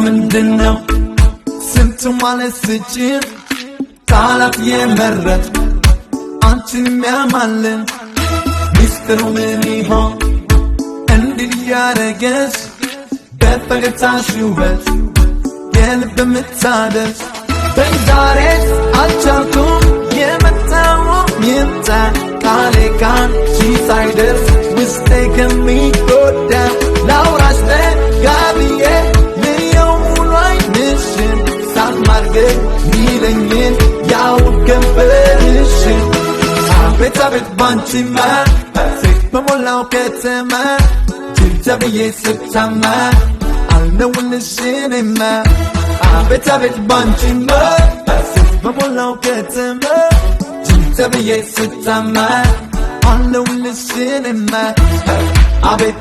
ምንድነው ስንቱ ማለት ስጭን ቃላት የመረጥ አንቺን የሚያማልን ሚስጥሩ ምን ይሆን እንዲህ ያረገሽ በፈገግታሽ ውበት የልብ ምታደስ በዛሬስ አልቻልኩም የመጣው ይምጣ ቃሌ ካንቺ ሳይደርስ ውስጤ ከሚጎዳ ላውራሽ ተጋብዬ ልየው ሙሉ ዓይንሽን ሳልማርገብ ሚለኝን ያው ከንፈርሽን አቤት አቤት ባንቺማ ሴት በሞላው ከተማ ጅብጀብዬ ስታማ አልነውልሽ እኔማ አቤት አቤት ባንቺማ ሴት በሞላው ከተማ ጅብጀብዬ ስታማ አልነውልሽ እኔማ አቤት